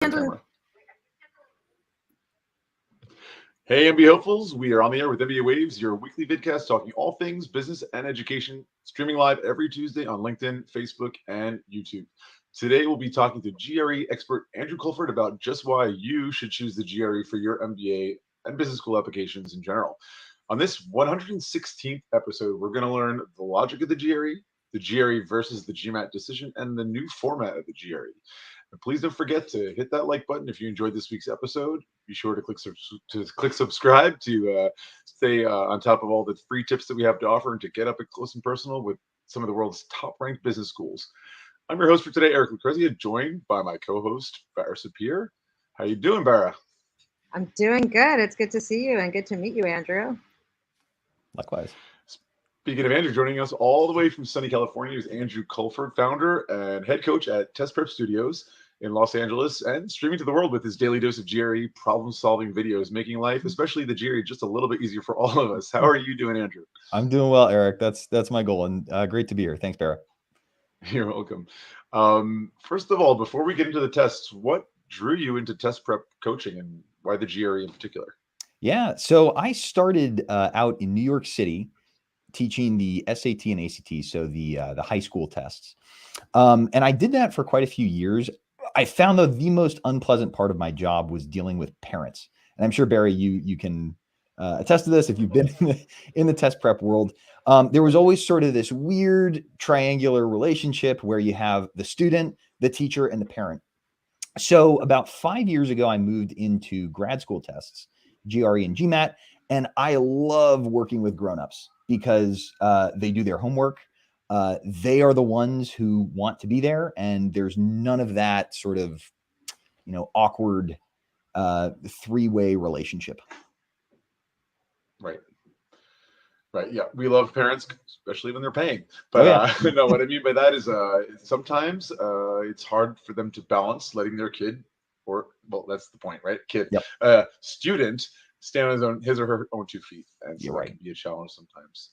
Camera. Hey, MBA hopefuls, we are on the air with MBA Waves, your weekly vidcast talking all things business and education, streaming live every Tuesday on LinkedIn, Facebook, and YouTube. Today, we'll be talking to GRE expert Andrew Colford about just why you should choose the GRE for your MBA and business school applications in general. On this 116th episode, we're going to learn the logic of the GRE versus the GMAT decision, and the new format of the GRE. And please don't forget to hit that like button if you enjoyed this week's episode. Be sure to click subscribe to stay on top of all the free tips that we have to offer and to get up close and personal with some of the world's top-ranked business schools. I'm your host for today, Eric Lucrezia, joined by my co-host, Bara Sapir. How you doing, Bara? I'm doing good. It's good to see you and good to meet you, Andrew. Likewise. Speaking of Andrew, joining us all the way from sunny California is Andrew Colford, founder and head coach at Test Prep Studios in Los Angeles, and streaming to the world with his daily dose of GRE problem-solving videos, making life, especially the GRE, just a little bit easier for all of us. How are you doing, Andrew? I'm doing well, Eric. That's my goal, and great to be here. Thanks, Bara. You're welcome. First of all, before we get into the tests, what drew you into test prep coaching and why the GRE in particular? Yeah, so I started out in New York City teaching the SAT and ACT, so the high school tests. And I did that for quite a few years. I found, though, the most unpleasant part of my job was dealing with parents. And I'm sure, Barry, you can attest to this if you've been in the test prep world. There was always sort of this weird triangular relationship where you have the student, the teacher, and the parent. So about 5 years ago, I moved into grad school tests, GRE and GMAT, and I love working with grownups because they do their homework. They are the ones who want to be there, and there's none of that sort of, awkward three-way relationship. Right. Yeah. We love parents, especially when they're paying. But no, what I mean by that is sometimes it's hard for them to balance letting their kid, that's the point, right? Student stand on his or her own 2 feet. And so that can be a challenge sometimes.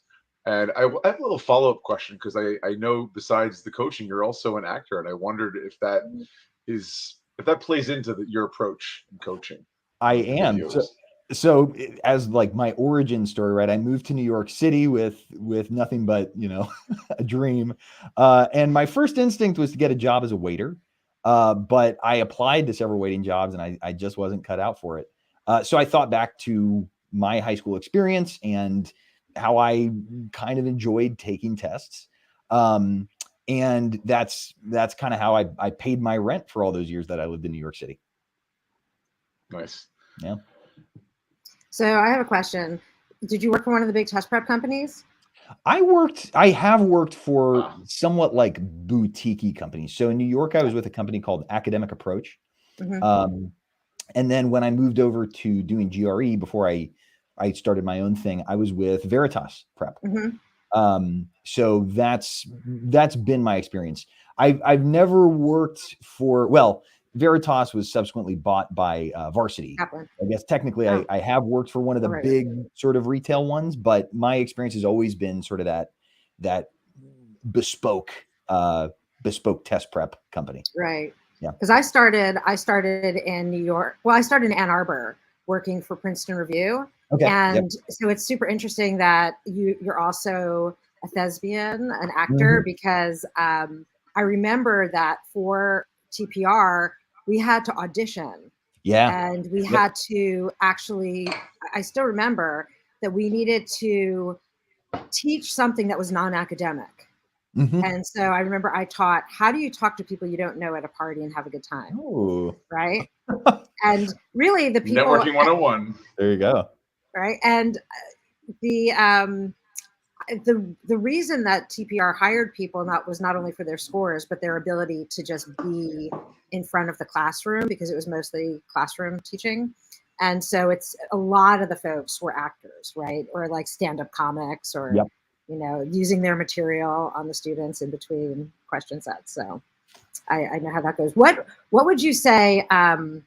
And I have a little follow-up question because I know besides the coaching, you're also an actor. And I wondered if that plays into your approach in coaching. I am. So as like my origin story, right? I moved to New York City with nothing but, a dream. And my first instinct was to get a job as a waiter. But I applied to several waiting jobs and I just wasn't cut out for it. So I thought back to my high school experience and how I kind of enjoyed taking tests. And that's kind of how I paid my rent for all those years that I lived in New York City. Nice. Yeah. So I have a question. Did you work for one of the big test prep companies? I have worked for somewhat like boutique-y companies. So in New York, I was with a company called Academic Approach. Mm-hmm. And then when I moved over to doing GRE before I started my own thing, I was with Veritas Prep. Mm-hmm. So that's been my experience. I've never worked for, Veritas was subsequently bought by Varsity. Kaplan. I guess technically I have worked for one of the big sort of retail ones, but my experience has always been sort of that bespoke test prep company. Right. Yeah. Because I started in New York. Well, I started in Ann Arbor working for Princeton Review. Okay. And so it's super interesting that you're also a thespian, an actor, mm-hmm. because I remember that for TPR, we had to audition. Yeah. And we had to actually, I still remember that we needed to teach something that was non-academic. Mm-hmm. And so I remember I taught, how do you talk to people you don't know at a party and have a good time? Ooh. Right? And really the people— Networking 101. There you go. Right? And the reason that TPR hired people was not only for their scores, but their ability to just be in front of the classroom, because it was mostly classroom teaching. And so it's a lot of the folks were actors, right? Or like stand-up comics or, using their material on the students in between question sets. So I know how that goes. What would you say are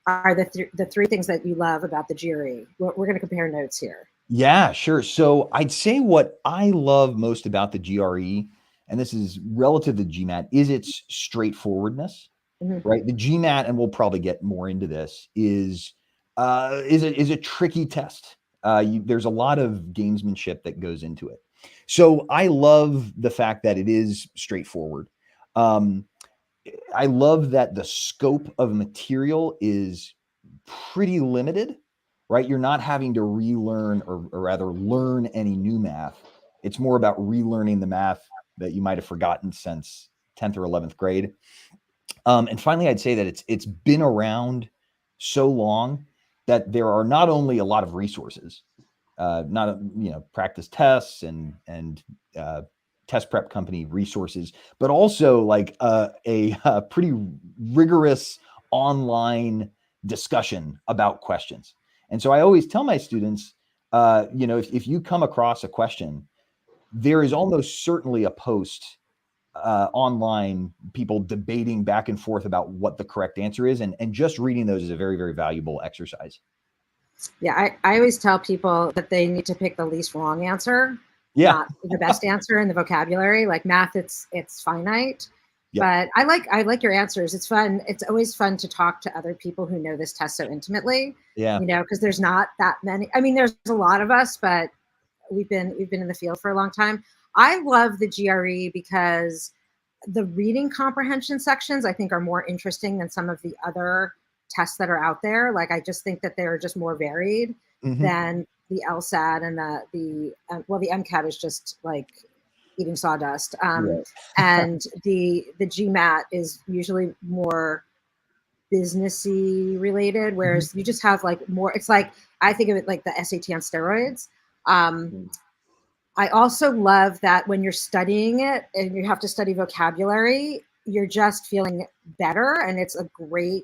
the three things that you love about the GRE? We're going to compare notes here. Yeah, sure. So I'd say what I love most about the GRE, and this is relative to GMAT, is its straightforwardness. right? The GMAT, and we'll probably get more into this, is a tricky test. There's a lot of gamesmanship that goes into it. So I love the fact that it is straightforward. I love that the scope of material is pretty limited, right? You're not having to relearn or rather learn any new math. It's more about relearning the math that you might have forgotten since 10th or 11th grade. And finally, I'd say that it's been around so long that there are not only a lot of resources, not practice tests and test prep company resources, but also like a pretty rigorous online discussion about questions. And so I always tell my students, if you come across a question, there is almost certainly a post online, people debating back and forth about what the correct answer is. And just reading those is a very, very valuable exercise. Yeah, I always tell people that they need to pick the least wrong answer, not the best answer in the vocabulary. Like math, it's finite. But I like your answers. It's fun. It's always fun to talk to other people who know this test so intimately. Yeah. Because there's not that many. I mean, there's a lot of us, but we've been in the field for a long time. I love the GRE because the reading comprehension sections I think are more interesting than some of the other tests that are out there. Like I just think that they're just more varied than the LSAT and the MCAT is just like eating sawdust. And the GMAT is usually more businessy related, whereas you just have like more. It's like I think of it like the SAT on steroids. I also love that when you're studying it and you have to study vocabulary, you're just feeling better, and it's great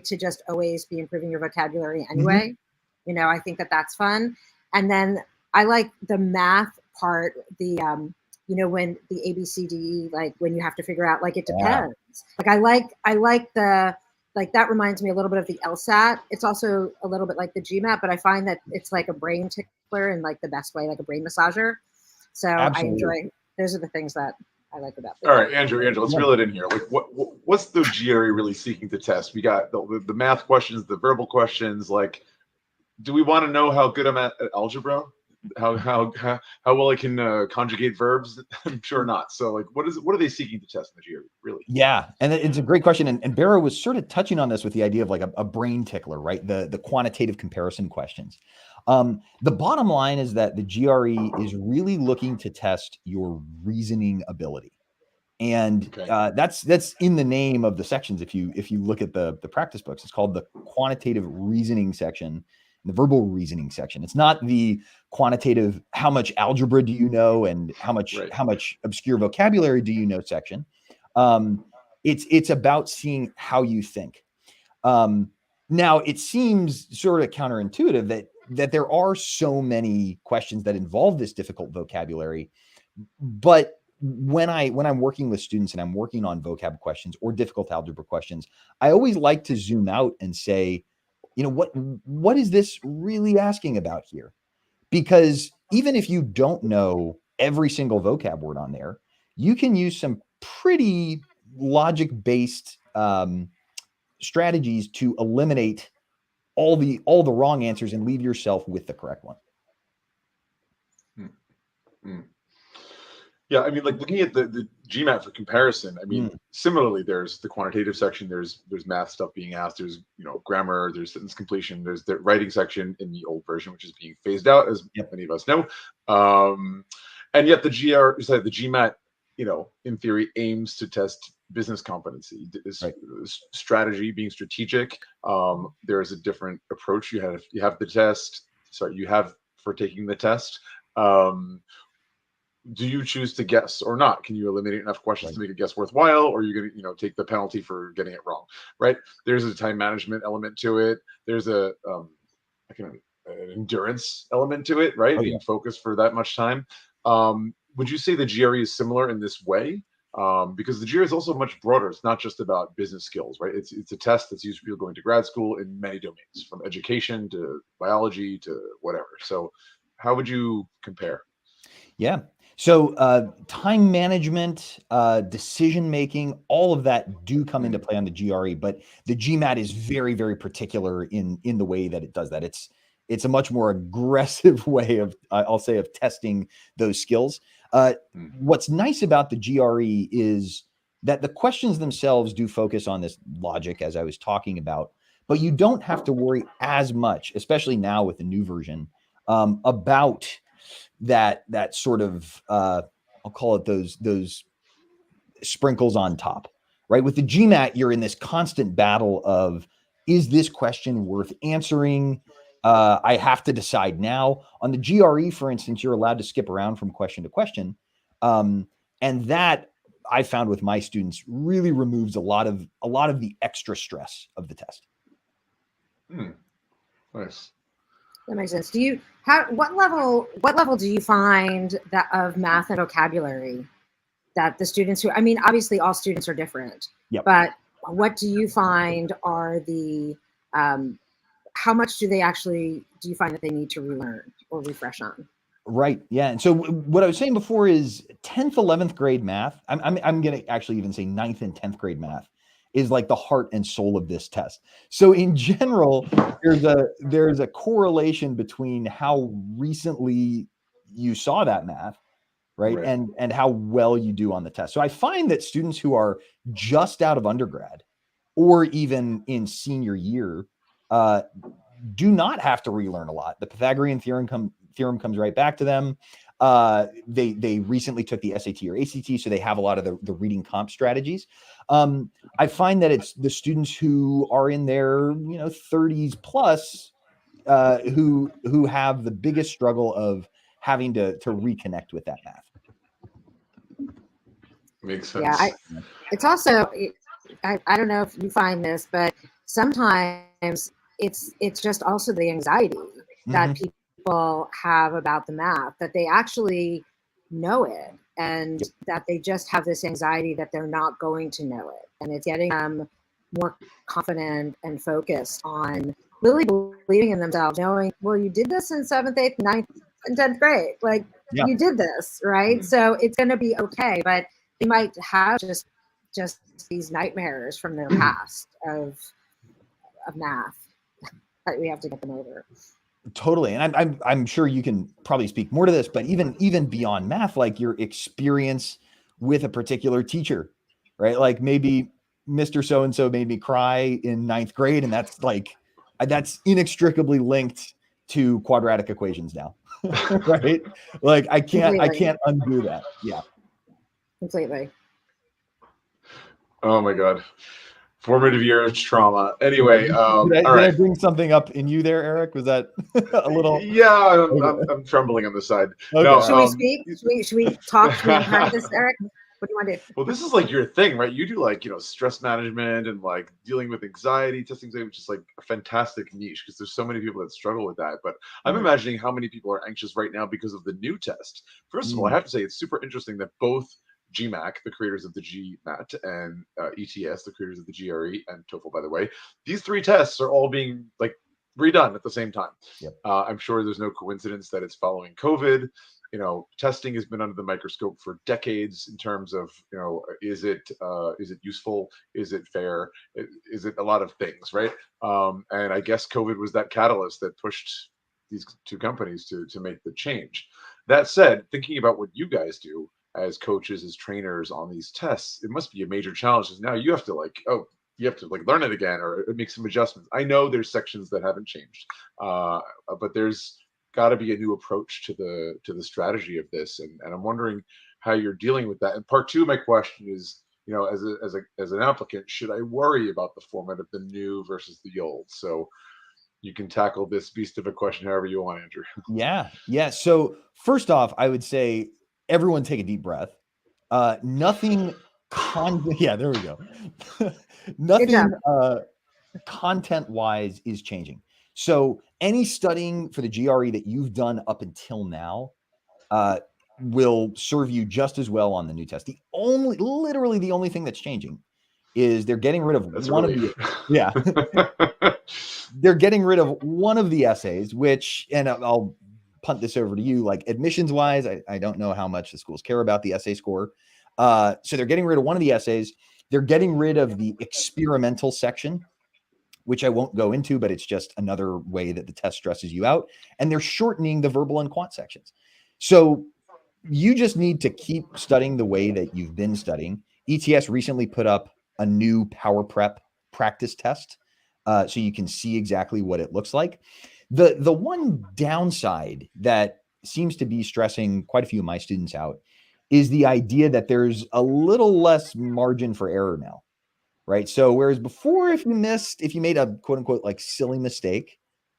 to just always be improving your vocabulary anyway. I think that's fun. And then I like the math part, the when the ABCD, like when you have to figure out, like it depends. Like I like the, like that reminds me a little bit of the LSAT. It's also a little bit like the GMAT, but I find that it's like a brain tickler in like the best way, like a brain massager. So absolutely. I enjoy, those are the things that I like about it. All right, Andrew, let's reel it in here. Like what's the GRE really seeking to test? We got the math questions, the verbal questions. Like, do we want to know how good I'm at algebra? How well I can conjugate verbs? I'm sure not. So like, what are they seeking to test in the GRE, really? Yeah, and it's a great question. And Bara was sort of touching on this with the idea of like a brain tickler, right? The quantitative comparison questions. The bottom line is that the GRE is really looking to test your reasoning ability. And that's in the name of the sections. If you look at the practice books, it's called the quantitative reasoning section, the verbal reasoning section. It's not the quantitative how much algebra do you know and how much obscure vocabulary do you know section. It's about seeing how you think. Now it seems sort of counterintuitive that there are so many questions that involve this difficult vocabulary, but when I'm working with students and I'm working on vocab questions or difficult algebra questions, I always like to zoom out and say, what is this really asking about here? Because even if you don't know every single vocab word on there, you can use some pretty logic-based strategies to eliminate all the wrong answers and leave yourself with the correct one. Yeah, I mean, like looking at the GMAT for comparison, I mean, similarly, there's the quantitative section, there's math stuff being asked, there's grammar, there's sentence completion, there's the writing section in the old version, which is being phased out, as many of us know. And yet the GMAT, in theory, aims to test business competency, strategy, being strategic. There's a different approach. You have the test. Sorry, you have for taking the test. Do you choose to guess or not? Can you eliminate enough questions to make a guess worthwhile, or are you going to take the penalty for getting it wrong? Right? There's a time management element to it. There's an endurance element to it, right? Being focused for that much time. Would you say the GRE is similar in this way? Because the GRE is also much broader. It's not just about business skills, right? It's a test that's used for people going to grad school in many domains, from education to biology to whatever. So how would you compare? Yeah. So time management, decision making, all of that do come into play on the GRE, but the GMAT is very, very particular in the way that it does that. It's a much more aggressive way of, I'll say, of testing those skills. What's nice about the GRE is that the questions themselves do focus on this logic, as I was talking about, but you don't have to worry as much, especially now with the new version, about that sort of I'll call it those sprinkles on top, right? With the GMAT, you're in this constant battle of, is this question worth answering? I have to decide now. On the GRE, for instance, you're allowed to skip around from question to question, and that I found with my students really removes a lot of the extra stress of the test. Nice. That makes sense. What level do you find that of math and vocabulary that the students who, I mean, obviously all students are different, but what do you find are the, how much do you find that they need to relearn or refresh on? Right. Yeah. And so what I was saying before is 10th, 11th grade math. I'm going to actually even say 9th and 10th grade math is like the heart and soul of this test. So in general, there's a correlation between how recently you saw that math, right? And how well you do on the test. So I find that students who are just out of undergrad or even in senior year do not have to relearn a lot. The Pythagorean theorem comes right back to them. They recently took the SAT or ACT, so they have a lot of the reading comp strategies. I find that it's the students who are in their 30s plus who have the biggest struggle of having to reconnect with that math. Makes sense. Yeah, it's also, I don't know if you find this, but sometimes it's just also the anxiety that people have about the math, that they actually know it and that they just have this anxiety that they're not going to know it. And it's getting them more confident and focused on really believing in themselves, knowing, well, you did this in 7th, 8th, 9th, and 10th grade. Like you did this, right? So it's going to be okay. But they might have just these nightmares from their past of math that we have to get them over. Totally. And I'm sure you can probably speak more to this, but even beyond math, like your experience with a particular teacher, right? Like maybe Mr. So-and-so made me cry in 9th grade. And that's inextricably linked to quadratic equations now, right? Like I can't undo that. Yeah. Completely. Oh my God. Formative years trauma. Anyway, did I bring something up in you there, Eric? Was that a little? Yeah, I'm trembling on the side. Okay. No, should we speak? Should we talk? Should we unpack this, Eric? What do you want to do? Well, this is like your thing, right? You do like, stress management and like dealing with anxiety, testing anxiety, which is like a fantastic niche because there's so many people that struggle with that. But I'm imagining how many people are anxious right now because of the new test. First of all, I have to say it's super interesting that both GMAC, the creators of the GMAT, and ETS, the creators of the GRE, and TOEFL, by the way, these three tests are all being like redone at the same time. I'm sure there's no coincidence that it's following COVID. Testing has been under the microscope for decades in terms of, is it useful? Is it fair? Is it a lot of things, right? And I guess COVID was that catalyst that pushed these two companies to make the change. That said, thinking about what you guys do as coaches, as trainers on these tests, it must be a major challenge because now you have to learn it again or make some adjustments. I know there's sections that haven't changed, but there's got to be a new approach to the strategy of this, and I'm wondering how you're dealing with that. And part two of my question is, as an applicant, should I worry about the format of the new versus the old? So you can tackle this beast of a question however you want, Andrew. Yeah. So first off, I would say everyone take a deep breath. Nothing there we go. Nothing content wise is changing. So any studying for the GRE that you've done up until now will serve you just as well on the new test. Literally the only thing that's changing is they're getting rid of they're getting rid of one of the essays, which, and I'll punt this over to you. Like admissions wise, I don't know how much the schools care about the essay score. So they're getting rid of one of the essays. They're getting rid of the experimental section, which I won't go into, but it's just another way that the test stresses you out. And they're shortening the verbal and quant sections. So you just need to keep studying the way that you've been studying. ETS recently put up a new Power Prep practice test, so you can see exactly what it looks like. The one downside that seems to be stressing quite a few of my students out is the idea that there's a little less margin for error now, right? So whereas before, if you made a quote unquote like silly mistake,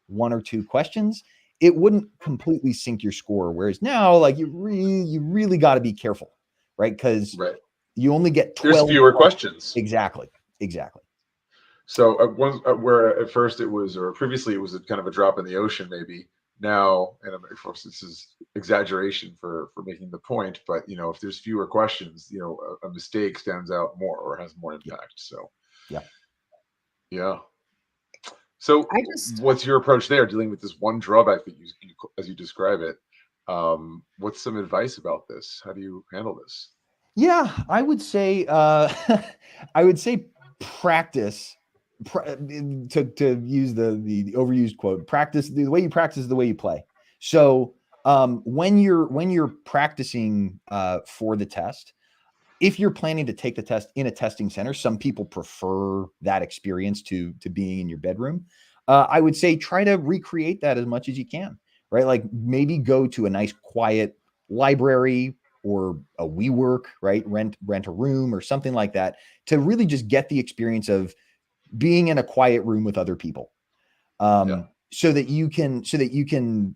1 or 2 questions, it wouldn't completely sink your score. Whereas now, like you really got to be careful, right? Because you only get 12. There's fewer questions. Exactly. So where at first it was, or previously it was a kind of a drop in the ocean, maybe now, and of course this is exaggeration for making the point, but if there's fewer questions, a mistake stands out more or has more impact. So yeah. So what's your approach there, dealing with this one drawback that you as you describe it? What's some advice about this? How do you handle this? Yeah, I would say practice. To use the overused quote, practice. The way you practice is the way you play. So when you're practicing for the test, if you're planning to take the test in a testing center, some people prefer that experience to being in your bedroom. I would say try to recreate that as much as you can, right? Like maybe go to a nice quiet library or a WeWork, right? Rent a room or something like that to really just get the experience of being in a quiet room with other people. So that you can,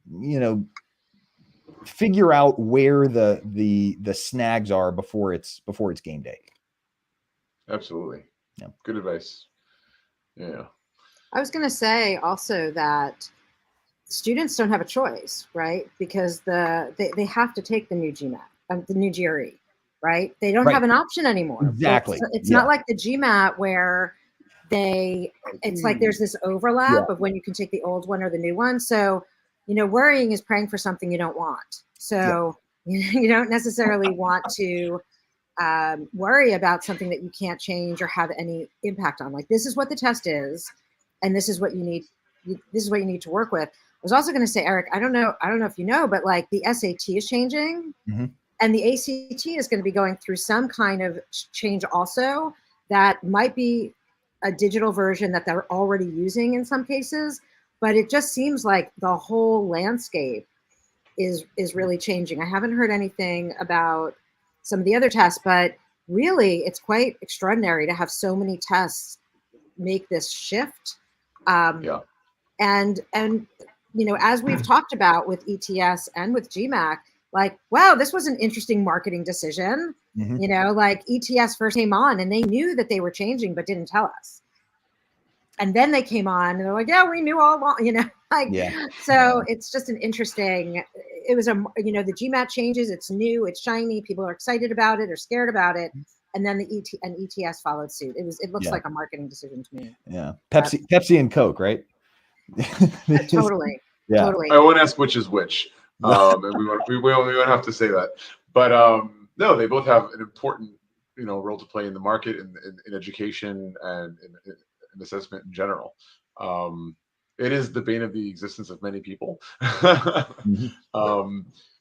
figure out where the snags are before it's game day. Absolutely. Yeah. Good advice. Yeah. I was going to say also that students don't have a choice, right? Because they have to take the new GMAT, the new GRE, right? They don't have an option anymore. Exactly. It's not like the GMAT where it's like there's this overlap of when you can take the old one or the new one. So, worrying is praying for something you don't want. So you don't necessarily want to worry about something that you can't change or have any impact on. Like, this is what the test is, and this is what you need. This is what you need to work with. I was also going to say, Eric, I don't know if you know, but like the SAT is changing, and the ACT is going to be going through some kind of change also. That might be a digital version that they're already using in some cases, but it just seems like the whole landscape is really changing. I haven't heard anything about some of the other tests, but really it's quite extraordinary to have so many tests make this shift. And as we've talked about with ETS and with GMAC, like, wow, this was an interesting marketing decision. Like ETS first came on and they knew that they were changing, but didn't tell us. And then they came on and they're like, yeah, we knew all along, So it's just an interesting, it was the GMAT changes, it's new, it's shiny, people are excited about it or scared about it. And then the ETS followed suit. It looks like a marketing decision to me. Yeah. Pepsi and Coke, right? Totally. Yeah. Totally. I won't ask which is which. And we won't have to say that. But no, they both have an important role to play in the market, in education, and in assessment in general. It is the bane of the existence of many people.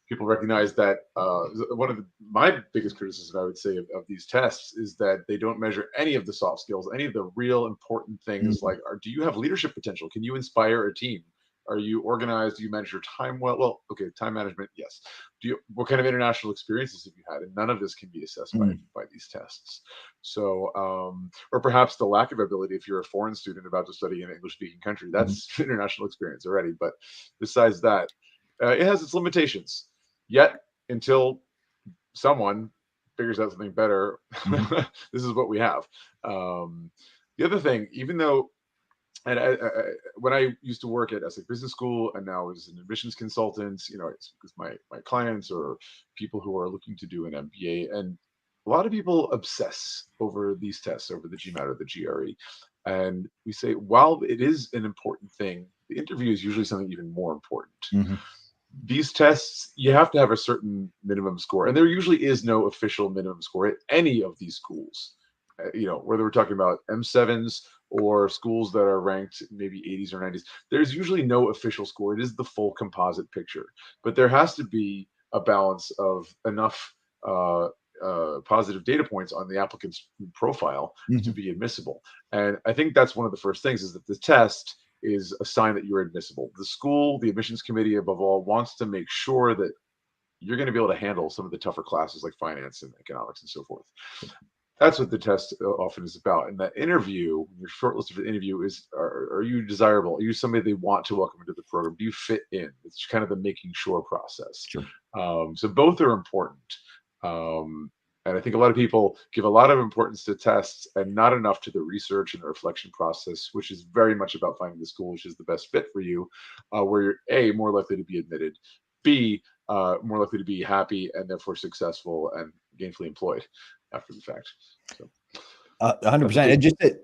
People recognize that one of my biggest criticisms, I would say, of these tests is that they don't measure any of the soft skills, any of the real important things. Like, do you have leadership potential? Can you inspire a team? Are you organized? Do you manage your time well? Well, okay, time management, yes. What kind of international experiences have you had? And none of this can be assessed by these tests. So, or perhaps the lack of ability, if you're a foreign student about to study in an English-speaking country, that's international experience already. But besides that, it has its limitations. Yet, until someone figures out something better, this is what we have. The other thing, even though, and when I used to work at Essex Business School and now as an admissions consultant, it's because my clients or people who are looking to do an MBA, and a lot of people obsess over these tests, over the GMAT or the GRE. And we say, while it is an important thing, the interview is usually something even more important. these tests, you have to have a certain minimum score, and there usually is no official minimum score at any of these schools. Whether we're talking about M7s or schools that are ranked maybe 80s or 90s, there's usually no official score. It is the full composite picture, but there has to be a balance of enough positive data points on the applicant's profile to be admissible. And I think that's one of the first things, is that the test is a sign that you're admissible. The school, the admissions committee above all, wants to make sure that you're going to be able to handle some of the tougher classes like finance and economics and so forth. That's what the test often is about. And that interview, your shortlisted for the interview is, are you desirable? Are you somebody they want to welcome into the program? Do you fit in? It's kind of the making sure process. Sure. So both are important. And I think a lot of people give a lot of importance to tests and not enough to the research and the reflection process, which is very much about finding the school which is the best fit for you, where you're A, more likely to be admitted, B, more likely to be happy and therefore successful and gainfully employed after the fact. So 100%. And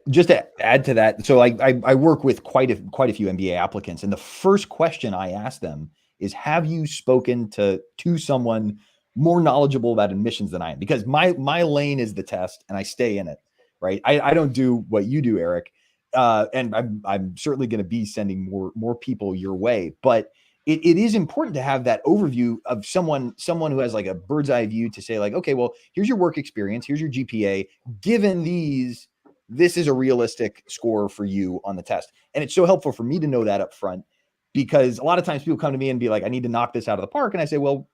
just to add to that, so I work with quite a few MBA applicants, and the first question I ask them is, have you spoken to someone more knowledgeable about admissions than I am? Because my lane is the test, and I stay in it, right? I don't do what you do, Eric, and I'm certainly going to be sending more people your way, but it is important to have that overview of someone who has like a bird's eye view to say like, okay, well, here's your work experience, here's your GPA. Given these, this is a realistic score for you on the test. And it's so helpful for me to know that up front, because a lot of times people come to me and be like, I need to knock this out of the park. And I say, well,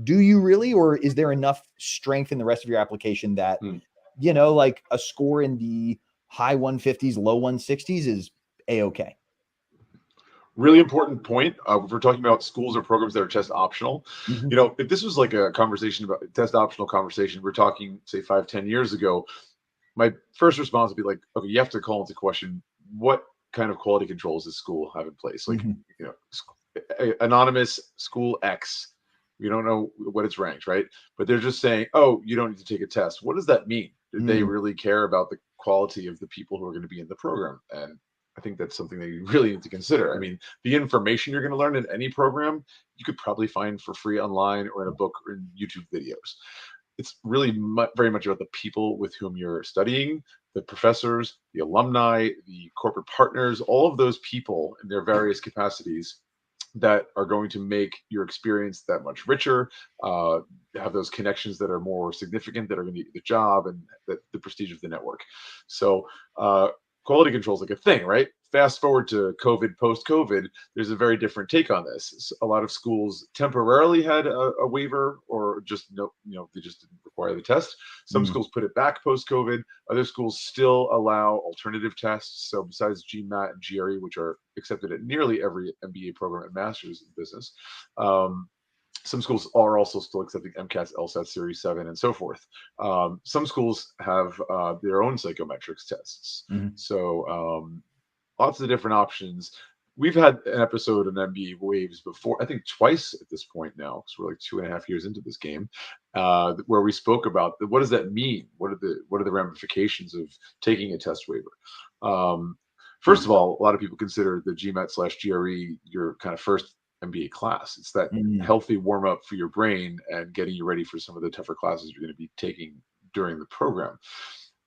do you really? Or is there enough strength in the rest of your application that, like a score in the high 150s, low 160s is A-okay? Really important point. If we're talking about schools or programs that are test optional, if this was like a conversation about test optional conversation, we're talking say 5-10 years ago, my first response would be like, okay, you have to call into question what kind of quality controls does school have in place? Like, anonymous school X, we don't know what it's ranked, right? But they're just saying, oh, you don't need to take a test. What does that mean? Do they really care about the quality of the people who are going to be in the program? And I think that's something that you really need to consider. I mean, the information you're going to learn in any program, you could probably find for free online or in a book or in YouTube videos. It's really very much about the people with whom you're studying, the professors, the alumni, the corporate partners, all of those people in their various capacities that are going to make your experience that much richer, have those connections that are more significant, that are going to get you the job and the prestige of the network. So quality control is like a thing, right? Fast forward to COVID, post-COVID, there's a very different take on this. A lot of schools temporarily had a waiver, or just they just didn't require the test. Some schools put it back post-COVID. Other schools still allow alternative tests. So besides GMAT and GRE, which are accepted at nearly every MBA program and master's in business, some schools are also still accepting MCATs, LSAT, Series 7, and so forth. Some schools have their own psychometrics tests. So lots of different options. We've had an episode on MBA Waves before, I think twice at this point now, because we're like 2.5 years into this game, where we spoke about what does that mean? What are the ramifications of taking a test waiver? First of all, a lot of people consider the GMAT/GRE your kind of first MBA class. It's that healthy warm up for your brain and getting you ready for some of the tougher classes you're going to be taking during the program.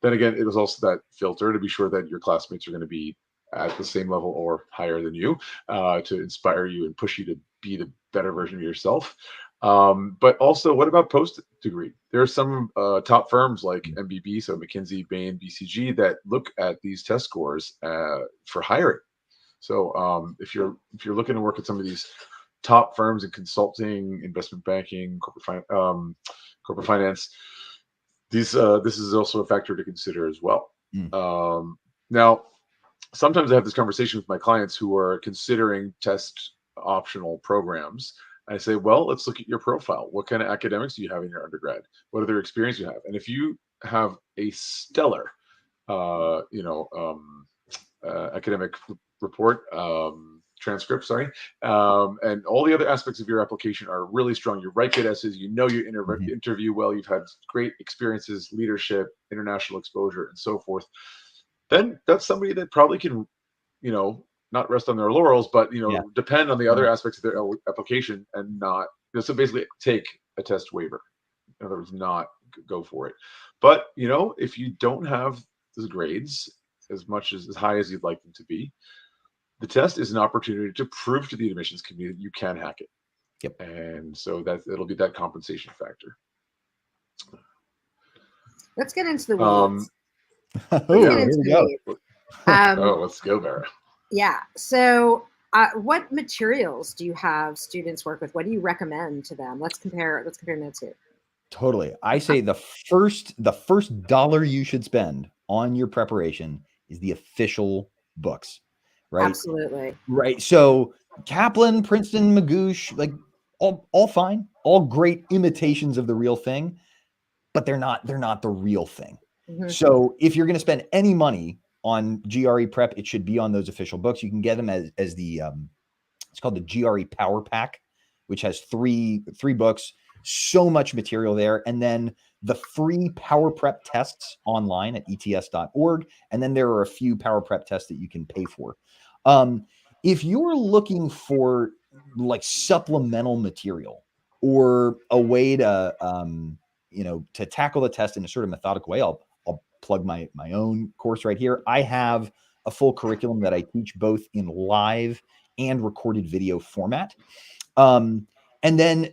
Then again, it is also that filter to be sure that your classmates are going to be at the same level or higher than you, to inspire you and push you to be the better version of yourself. But also, what about post-degree? There are some top firms like MBB, so McKinsey, Bain, BCG, that look at these test scores for hiring. So if you're looking to work at some of these top firms in consulting, investment banking, corporate finance, this is also a factor to consider as well. Now, sometimes I have this conversation with my clients who are considering test optional programs. I say, well, let's look at your profile. What kind of academics do you have in your undergrad? What other experience you have? And if you have a stellar, academic report, transcript, and all the other aspects of your application are really strong. You write good essays, you interview well, you've had great experiences, leadership, international exposure, and so forth. Then that's somebody that probably can, not rest on their laurels, but Yeah. depend on the other aspects of their application and not so basically take a test waiver. In other words, not go for it. But if you don't have the grades as high as you'd like them to be, the test is an opportunity to prove to the admissions committee that you can hack it. Yep. And so it'll be that compensation factor. Let's get into the weeds. Let's go, Bara. Yeah. So what materials do you have students work with? What do you recommend to them? Let's compare notes here. Totally. I say the first dollar you should spend on your preparation is the official books, right? Absolutely. Right. So Kaplan, Princeton, Magoosh, like all fine, all great imitations of the real thing, but they're not the real thing. Mm-hmm. So if you're going to spend any money on GRE prep, it should be on those official books. You can get them as the it's called the GRE Power Pack, which has three books, so much material there, and then the free Power Prep tests online at ets.org, and then there are a few Power Prep tests that you can pay for. If you're looking for like supplemental material or a way to to tackle the test in a sort of methodical way, I'll plug my own course right here. I have a full curriculum that I teach both in live and recorded video format. And then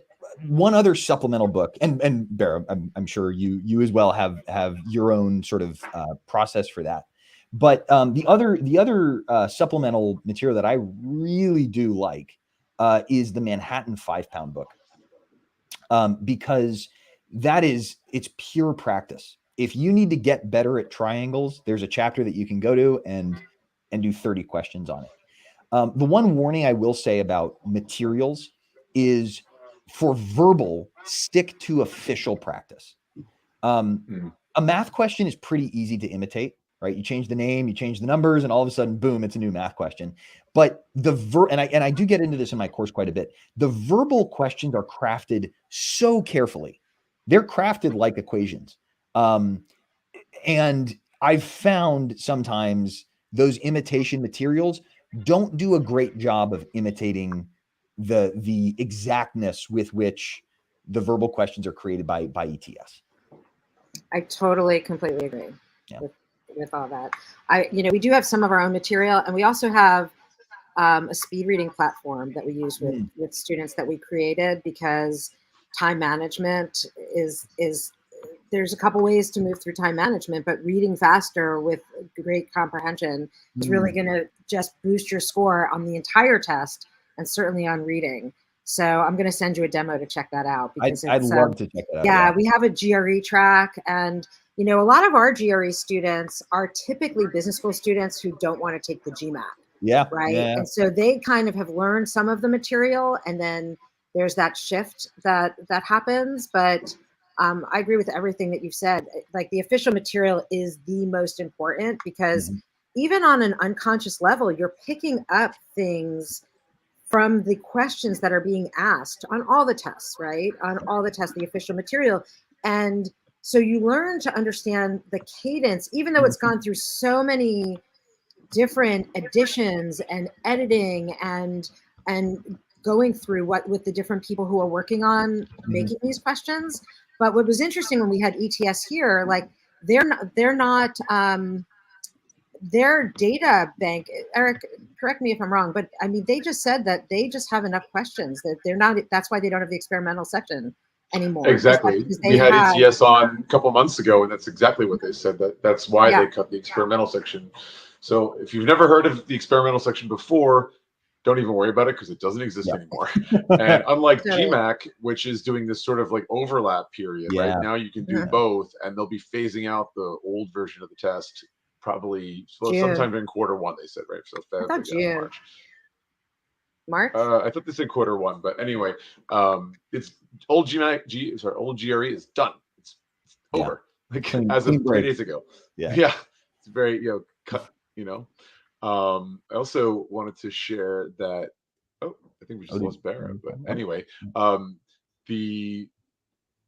one other supplemental book, and Bara, I'm sure you as well have your own sort of process for that. But the other supplemental material that I really do like is the Manhattan 5-pound book, because it's pure practice. If you need to get better at triangles, there's a chapter that you can go to and do 30 questions on it. The one warning I will say about materials is for verbal, stick to official practice. A math question is pretty easy to imitate, right? You change the name, you change the numbers, and all of a sudden, boom, it's a new math question. But and I do get into this in my course quite a bit. The verbal questions are crafted so carefully. They're crafted like equations. And I've found sometimes those imitation materials don't do a great job of imitating the exactness with which the verbal questions are created by ETS. I totally, completely agree with all that. We do have some of our own material, and we also have a speed reading platform that we use with students that we created, because time management is there's a couple ways to move through time management, but reading faster with great comprehension is really going to just boost your score on the entire test, and certainly on reading. So I'm going to send you a demo to check that out, because I'd love to check that out. Yeah, we have a GRE track, and a lot of our GRE students are typically business school students who don't want to take the GMAT. Yeah. Right. Yeah. And so they kind of have learned some of the material, and then there's that shift that happens. But I agree with everything that you've said. Like, the official material is the most important, because even on an unconscious level, you're picking up things from the questions that are being asked on all the tests, right? On all the tests, the official material. And so you learn to understand the cadence, even though it's gone through so many different editions and editing and going through with the different people who are working on making these questions. But what was interesting when we had ETS here, like, they're not their data bank, Eric, correct me if I'm wrong, but I mean, they just said that they just have enough questions, that they're not, that's why they don't have the experimental section anymore. Exactly. We had ETS on a couple months ago, and that's exactly what they said, that's why they cut the experimental section. So if you've never heard of the experimental section before, don't even worry about it, because it doesn't exist anymore. And unlike GMAC, which is doing this sort of like overlap period, right now you can do both, and they'll be phasing out the old version of the test probably sometime in quarter1, they said, right? So February, March. I thought they said quarter1, but anyway, it's old old GRE is done. It's over, like as of 3 days ago. Yeah, it's very cut. I also wanted to share that. Oh, I think we just lost Bara, but anyway,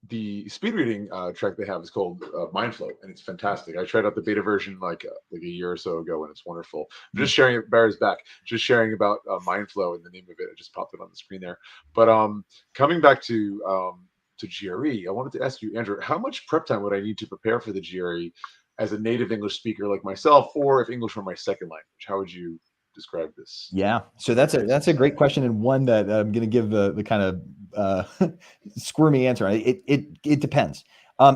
the speed reading track they have is called Mindflow, and it's fantastic. I tried out the beta version like a year or so ago, and it's wonderful. Just sharing it, Bara's back. Just sharing about Mindflow and the name of it. I just popped it on the screen there. But coming back to GRE, I wanted to ask you, Andrew, how much prep time would I need to prepare for the GRE as a native English speaker like myself, or if English were my second language? How would you describe this? Yeah, so that's a great question, and one that I'm going to give the kind of squirmy answer. It depends.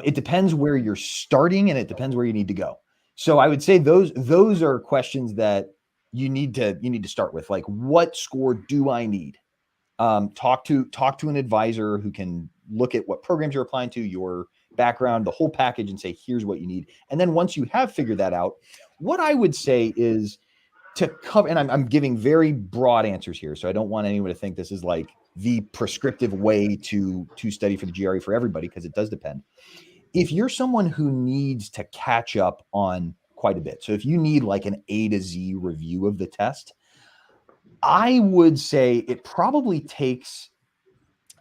It depends where you're starting, and it depends where you need to go. So I would say those are questions that you need to start with. Like, what score do I need? Talk to an advisor who can look at what programs you're applying to, your background, the whole package, and say, here's what you need. And then once you have figured that out, what I would say is to cover, and I'm giving very broad answers here, so I don't want anyone to think this is like the prescriptive way to study for the GRE for everybody, because it does depend. If you're someone who needs to catch up on quite a bit, so if you need like an A to Z review of the test, I would say it probably takes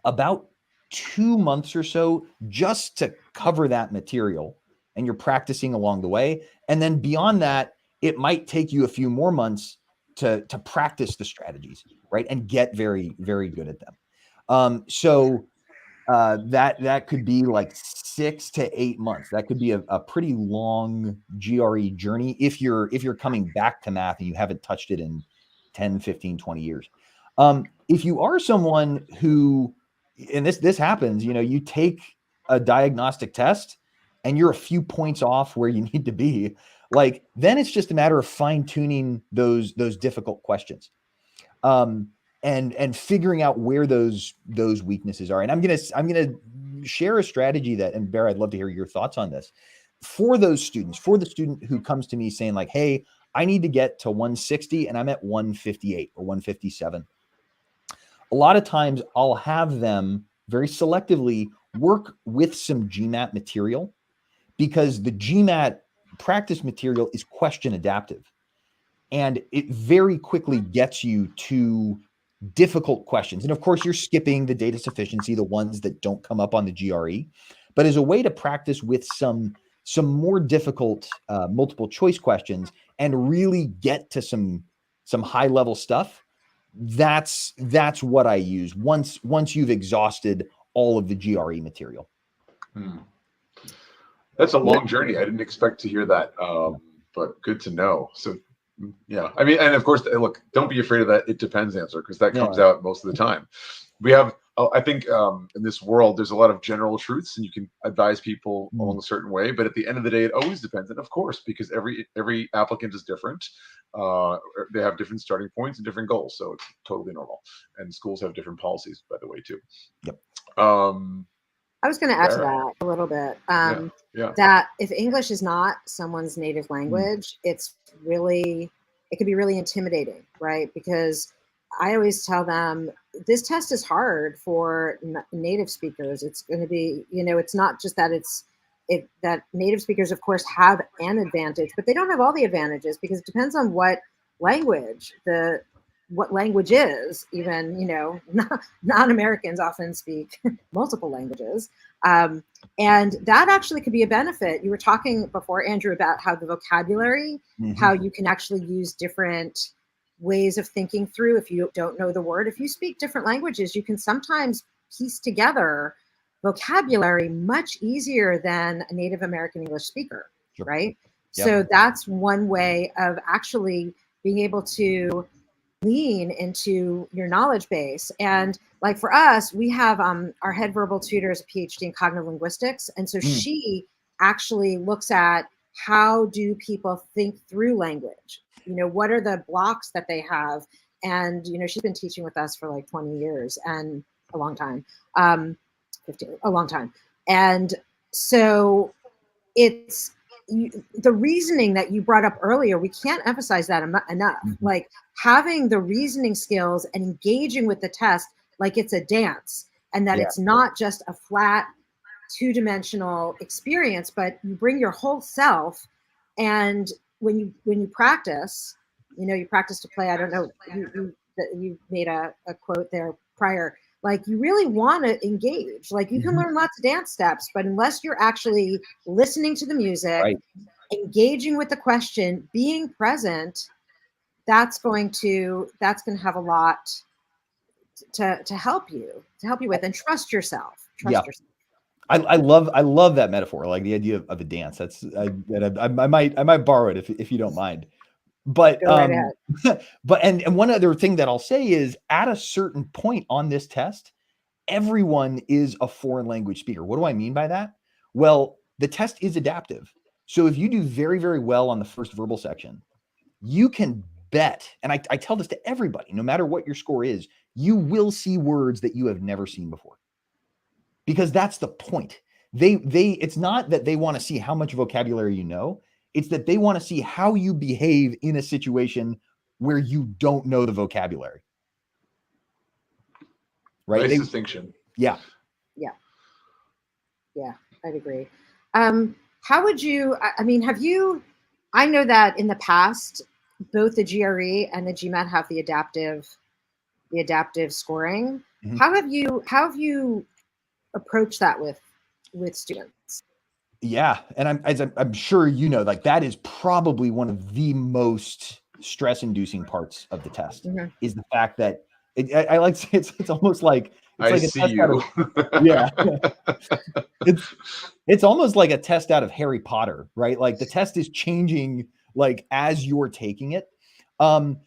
about 2 months or so just to cover that material, and you're practicing along the way. And then beyond that, it might take you a few more months to practice the strategies, right? And get very, very good at them. So that could be like 6 to 8 months. That could be a pretty long GRE journey if you're coming back to math and you haven't touched it in 10, 15, 20 years. If you are someone who, and this happens, you take a diagnostic test and you're a few points off where you need to be, like, then it's just a matter of fine tuning those difficult questions. And figuring out where those weaknesses are. And I'm gonna share a strategy that, and Bara, I'd love to hear your thoughts on this. For those students, for the student who comes to me saying like, hey, I need to get to 160 and I'm at 158 or 157. A lot of times I'll have them very selectively work with some GMAT material, because the GMAT practice material is question adaptive. And it very quickly gets you to difficult questions. And of course, you're skipping the data sufficiency, the ones that don't come up on the GRE, but as a way to practice with some more difficult multiple choice questions and really get to some high level stuff. That's what I use once you've exhausted all of the GRE material. That's a long journey. I didn't expect to hear that, but good to know. So, yeah, I mean, and of course, look, don't be afraid of that "it depends" answer, because that comes out most of the time. We have, I think, in this world, there's a lot of general truths, and you can advise people along a certain way. But at the end of the day, it always depends, and of course, because every applicant is different. They have different starting points and different goals, so it's totally normal. And schools have different policies, by the way, too. Yep. I was going to add to that a little bit. That if English is not someone's native language, it can be really intimidating, right? Because I always tell them this test is hard for native speakers. It's going to be, it's not just that that native speakers, of course, have an advantage, but they don't have all the advantages, because it depends on what language is. Even, non-Americans often speak multiple languages. And that actually could be a benefit. You were talking before, Andrew, about how the vocabulary, how you can actually use different ways of thinking through if you don't know the word. If you speak different languages, you can sometimes piece together vocabulary much easier than a Native American English speaker, right? Yep. So that's one way of actually being able to lean into your knowledge base. And like for us, we have our head verbal tutor is a PhD in cognitive linguistics. And so she actually looks at how do people think through language? What are the blocks that they have? And, she's been teaching with us for like 20 years and a long time, 15, a long time. And so it's, the reasoning that you brought up earlier, we can't emphasize that enough. Like having the reasoning skills and engaging with the test like it's a dance, and that it's not just a flat two-dimensional experience, but you bring your whole self. And when you practice, you practice to play. I don't know, you made a quote there prior, like you really want to engage. Like you can learn lots of dance steps, but unless you're actually listening to the music, Right. engaging with the question, being present, that's going to have a lot to help you with, and trust yourself. Trust yourself. I love that metaphor, like the idea of a dance. That's I might borrow it if you don't mind. But Go right ahead. but and one other thing that I'll say is at a certain point on this test, everyone is a foreign language speaker. What do I mean by that? Well, the test is adaptive. So if you do very, very well on the first verbal section, you can bet, and I tell this to everybody, no matter what your score is, you will see words that you have never seen before. Because that's the point. It's not that they want to see how much vocabulary you know. It's that they want to see how you behave in a situation where you don't know the vocabulary. Right? Nice distinction. Yeah. I'd agree. How would you, I mean, I know that in the past, both the GRE and the GMAT have the adaptive scoring. Mm-hmm. How have you approached that with students? Yeah. And I'm sure, you know, like that is probably one of the most stress inducing parts of the test is the fact that I like to say it's almost like, it's I like see you. Yeah. It's almost like a test out of Harry Potter, right? Like the test is changing like as you're taking it. And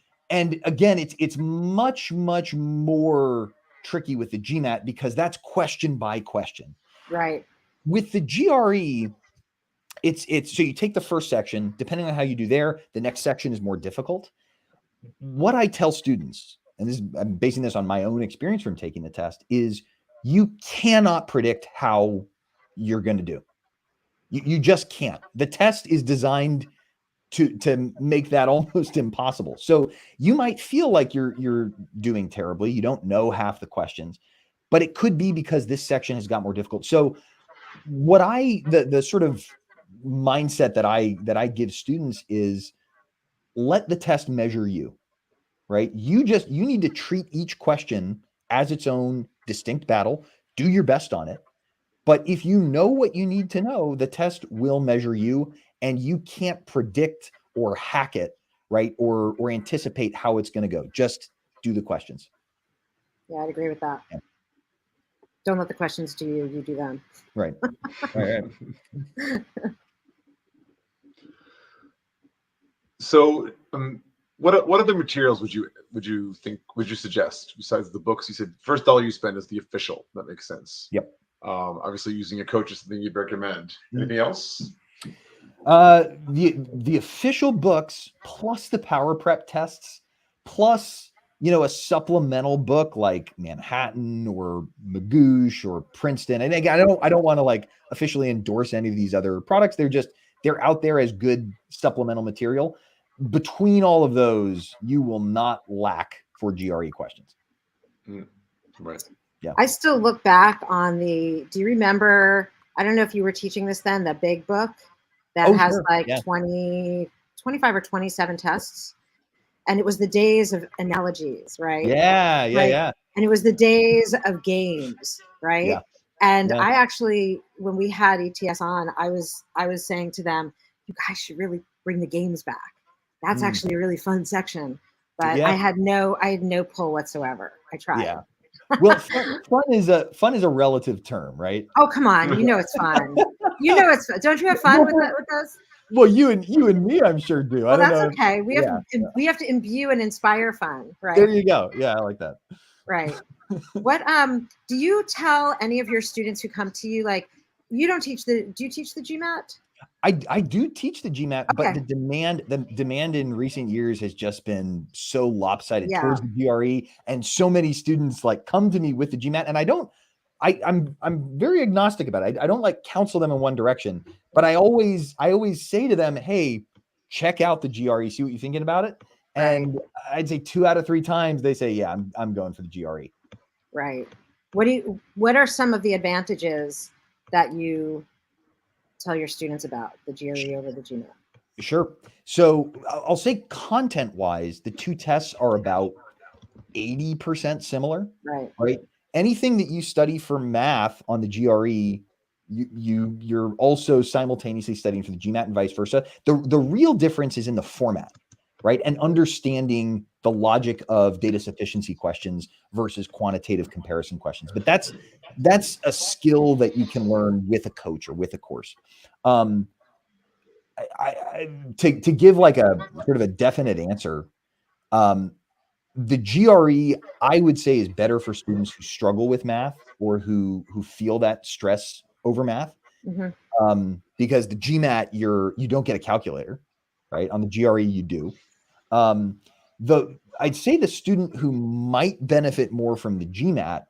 again, it's much more tricky with the GMAT because that's question by question. Right. With the GRE, it's so you take the first section, depending on how you do there, the next section is more difficult. What I tell students, and I'm basing this on my own experience from taking the test, is you cannot predict how you're going to do. You just can't. The test is designed to make that almost impossible. So you might feel like you're doing terribly. You don't know half the questions, but it could be because this section has got more difficult. So what the sort of mindset that I give students is let the test measure you. Right? You need to treat each question as its own distinct battle, do your best on it. But if you know what you need to know, the test will measure you and you can't predict or hack it, right? Or anticipate how it's going to go. Just do the questions. Yeah, I'd agree with that. Yeah. Don't let the questions do you, you do them. Right. Right. So, what other materials would you suggest besides the books? You said first dollar you spend is the official. That makes sense. Yep. Obviously, using a coach is something you'd recommend. Anything else? The official books plus the power prep tests plus a supplemental book like Manhattan or Magoosh or Princeton. And again, I don't want to like officially endorse any of these other products. They're out there as good supplemental material. Between all of those, you will not lack for GRE questions. Right. Yeah. I still look back on do you remember, I don't know if you were teaching this then, the big book that has sure. like Yeah. 25 or 27 tests. And it was the days of analogies, right? Yeah. And it was the days of games, right? Yeah. And Yeah. I actually, when we had ETS on, I was saying to them, you guys should really bring the games back. That's actually a really fun section. But I had no pull whatsoever. I tried. Yeah. Well, fun is a relative term, right? Oh, come on. You know it's fun. It's fun. Don't you have fun with those? Well, you and me, I'm sure do. Well, I don't that's know. okay. We have to imbue and inspire fun, right? There you go. Yeah, I like that. Right. What do you tell any of your students who come to you, like, do you teach the GMAT? I do teach the GMAT, Okay. but the demand in recent years has just been so lopsided towards the GRE, and so many students like come to me with the GMAT, and I'm very agnostic about it. I don't like counsel them in one direction, but I always say to them, hey, check out the GRE, see what you're thinking about it. And I'd say 2 out of 3 times they say, yeah, I'm going for the GRE. Right. What are some of the advantages that you tell your students about the GRE over the GMAT? Sure. So I'll say content wise, the two tests are about 80% similar. Right. Right. anything that you study for math on the GRE, you're also simultaneously studying for the GMAT and vice versa. The real difference is in the format, right? And understanding the logic of data sufficiency questions versus quantitative comparison questions. But that's a skill that you can learn with a coach or with a course. To give like a sort of a definite answer, the GRE, I would say, is better for students who struggle with math or who feel that stress over math. Because the GMAT, you don't get a calculator, right? On the GRE, you do. I'd say the student who might benefit more from the GMAT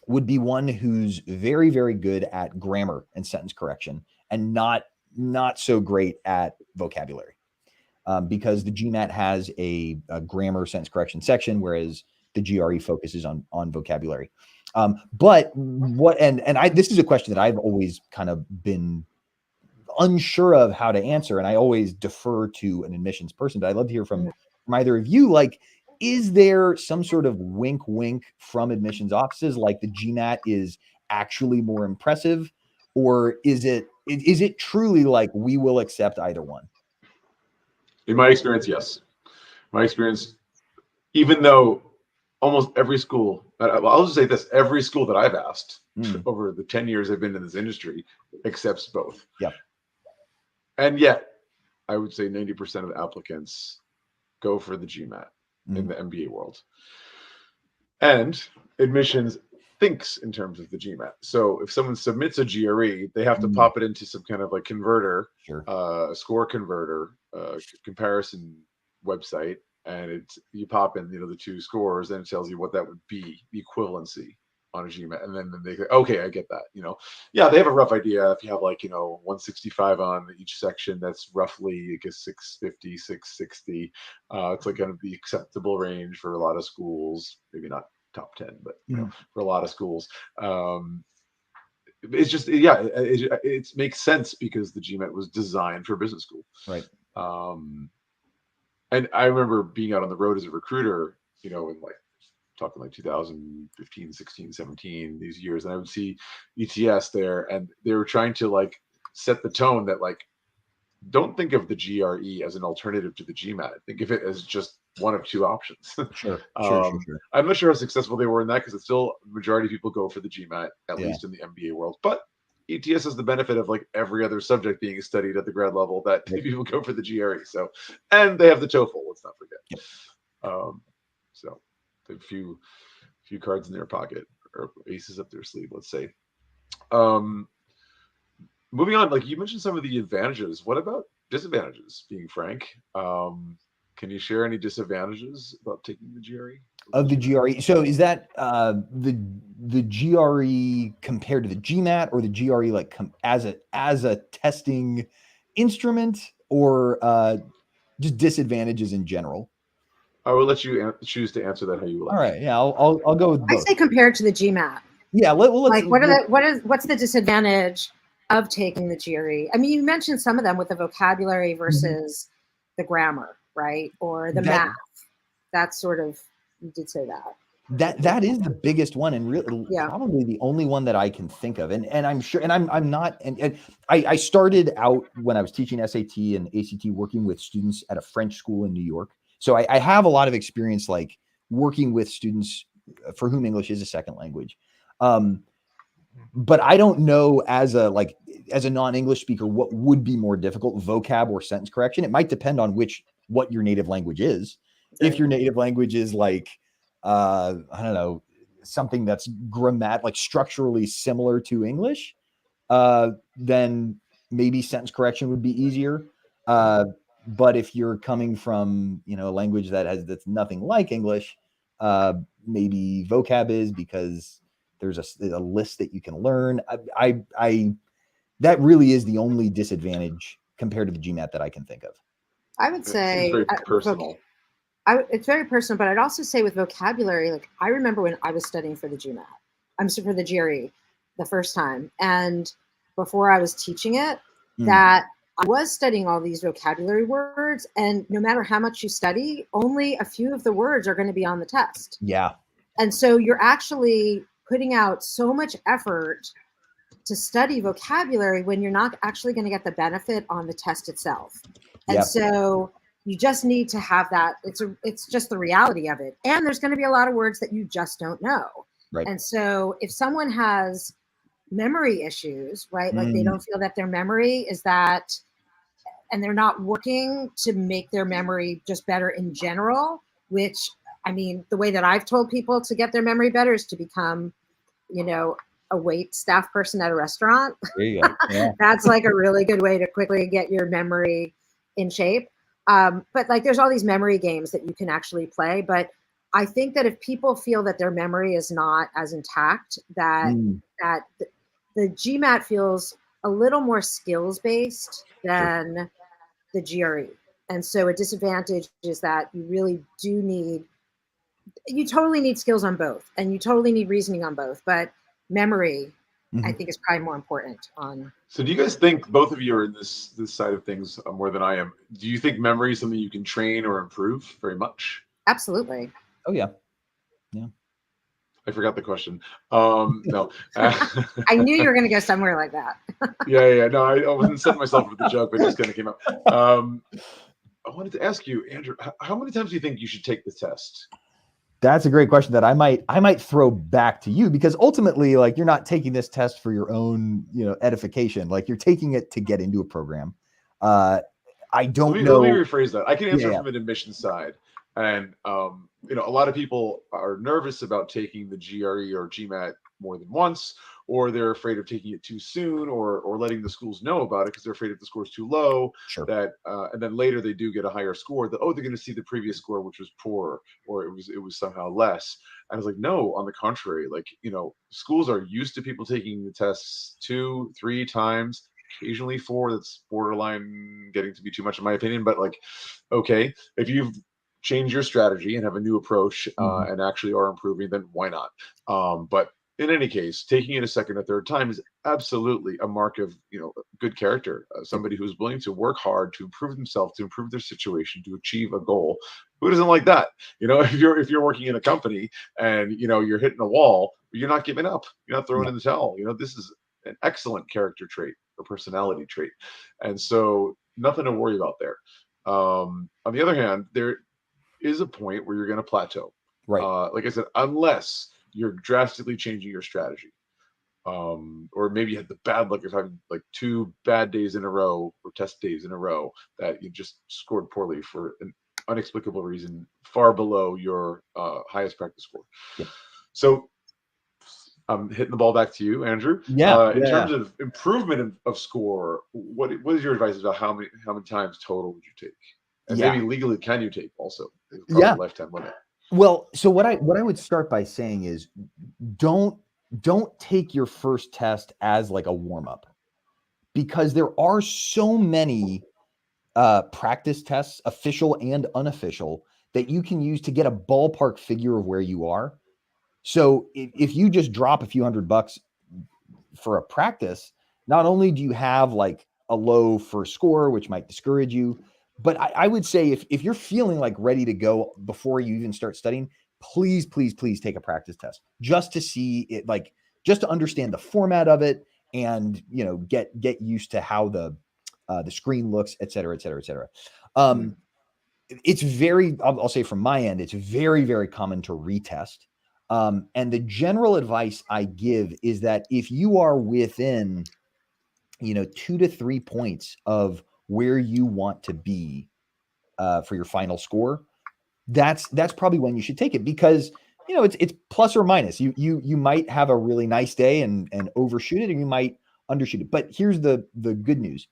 would be one who's very, very good at grammar and sentence correction and not so great at vocabulary. Because the GMAT has a grammar sentence correction section, whereas the GRE focuses on vocabulary. But this is a question that I've always kind of been unsure of how to answer, and I always defer to an admissions person, but I'd love to hear from either of you. Like, is there some sort of wink from admissions offices, like the GMAT is actually more impressive, or is it truly like we will accept either one? In my experience, yes. My experience, even though almost every school, I'll just say this, every school that I've asked over the 10 years I've been in this industry accepts both. Yep. And yet, I would say 90% of applicants go for the GMAT in the MBA world. And admissions thinks in terms of the GMAT. So if someone submits a GRE, they have to pop it into some kind of like converter, score converter, comparison website, and you pop in the two scores, and it tells you what that would be, the equivalency on a GMAT, and then they go, okay, I get that. Yeah, they have a rough idea. If you have 165 on each section, that's roughly 650, 660. It's like kind of the acceptable range for a lot of schools, maybe not top 10, but for a lot of schools. It's just, it makes sense because the GMAT was designed for business school. Right. And I remember being out on the road as a recruiter, in talking 2015, 16, 17, these years, and I would see ETS there, and they were trying to set the tone that don't think of the GRE as an alternative to the GMAT. Think of it as just one of two options. Sure. I'm not sure how successful they were in that, because it's still majority of people go for the GMAT, at least in the MBA world. But ETS has the benefit of every other subject being studied at the grad level that people go for the GRE. So, and they have the TOEFL. Let's not forget. Yep. So a few cards in their pocket, or aces up their sleeve, let's say. Moving on, you mentioned some of the advantages. What about disadvantages, being frank? Can you share any disadvantages about taking the GRE? Of the GRE. So is that the GRE compared to the GMAT, or the GRE as a testing instrument, or just disadvantages in general? I will let you choose to answer that how you like. All right. Yeah, I'll go with both. I say compared to the GMAT. Yeah. What's the disadvantage of taking the GRE? I mean, you mentioned some of them with the vocabulary versus the grammar, right? Or the math. That's sort of, you did say that. That is the biggest one, and really probably the only one that I can think of. And I'm sure, and I'm not, and I started out when I was teaching SAT and ACT working with students at a French school in New York. So I have a lot of experience working with students for whom English is a second language. But I don't know as a non-English speaker what would be more difficult, vocab or sentence correction. It might depend on what your native language is. If your native language is I don't know, something that's structurally similar to English, then maybe sentence correction would be easier. But if you're coming from, a language that's nothing like English, maybe vocab is, because there's a list that you can learn. That really is the only disadvantage compared to the GMAT that I can think of. I would say it's very personal. It's very personal, but I'd also say with vocabulary, I remember when I was studying for the GMAT, for the GRE the first time, and before I was teaching it, that I was studying all these vocabulary words, and no matter how much you study, only a few of the words are going to be on the test. Yeah. And so you're actually putting out so much effort to study vocabulary when you're not actually going to get the benefit on the test itself. And so you just need to have that. It's just the reality of it. And there's going to be a lot of words that you just don't know. Right. And so if someone has memory issues, right, like they don't feel that their memory is that, and they're not working to make their memory just better in general, which, I mean, the way that I've told people to get their memory better is to become, you know, a wait staff person at a restaurant. There you go. Yeah. That's like a really good way to quickly get your memory in shape. But like there's all these memory games that you can actually play. But I think that if people feel that their memory is not as intact, that the GMAT feels a little more skills based than the GRE. And so a disadvantage is that you really do need, you totally need skills on both, and you totally need reasoning on both, but memory, I think, is probably more important on. So do you guys think, both of you are in this side of things more than I am, do you think memory is something you can train or improve very much? Absolutely. Oh yeah. Yeah. I forgot the question. No. I knew you were going to go somewhere like that. Yeah. No, I wasn't setting myself up with the joke, but it just kind of came out. I wanted to ask you, Andrew, how many times do you think you should take the test? That's a great question that I might throw back to you, because ultimately, like, you're not taking this test for your own, edification. Like, you're taking it to get into a program. I don't know. Let me rephrase that. I can answer from an admissions side. And, a lot of people are nervous about taking the GRE or GMAT more than once, or they're afraid of taking it too soon, or letting the schools know about it because they're afraid if the score is too low, and then later they do get a higher score, that, they're going to see the previous score, which was poor, or it was somehow less. And I was like, no, on the contrary, like, schools are used to people taking the tests 2-3 times, occasionally 4. That's borderline getting to be too much in my opinion, but like, okay, if you've changed your strategy and have a new approach and actually are improving, then why not? But in any case, taking it a second or third time is absolutely a mark of, good character. Somebody who's willing to work hard to improve themselves, to improve their situation, to achieve a goal. Who doesn't like that? If you're working in a company and you're hitting a wall, you're not giving up. You're not throwing in the towel. This is an excellent character trait or personality trait, and so nothing to worry about there. On the other hand, there is a point where you're going to plateau. Right. Like I said, unless you're drastically changing your strategy. Or maybe you had the bad luck of having like 2 bad days in a row, or test days in a row, that you just scored poorly for an unexplicable reason, far below your highest practice score. Yeah. So I'm hitting the ball back to you, Andrew. In terms of improvement of score, what is your advice about how many times total would you take? And maybe legally, can you take also? A lifetime limit. Well, so what I would start by saying is, don't take your first test as like a warm-up, because there are so many practice tests, official and unofficial, that you can use to get a ballpark figure of where you are. So if you just drop a few $100 for a practice, not only do you have like a low first score, which might discourage you, but I would say if you're feeling like ready to go before you even start studying, please take a practice test just to see it, like just to understand the format of it, and get used to how the screen looks, et cetera, et cetera, et cetera. It's very, I'll say from my end, it's very, very common to retest. And the general advice I give is that if you are within, 2 to 3 points of where you want to be for your final score, that's probably when you should take it, because it's plus or minus. You might have a really nice day and overshoot it, and you might undershoot it. But here's the good news: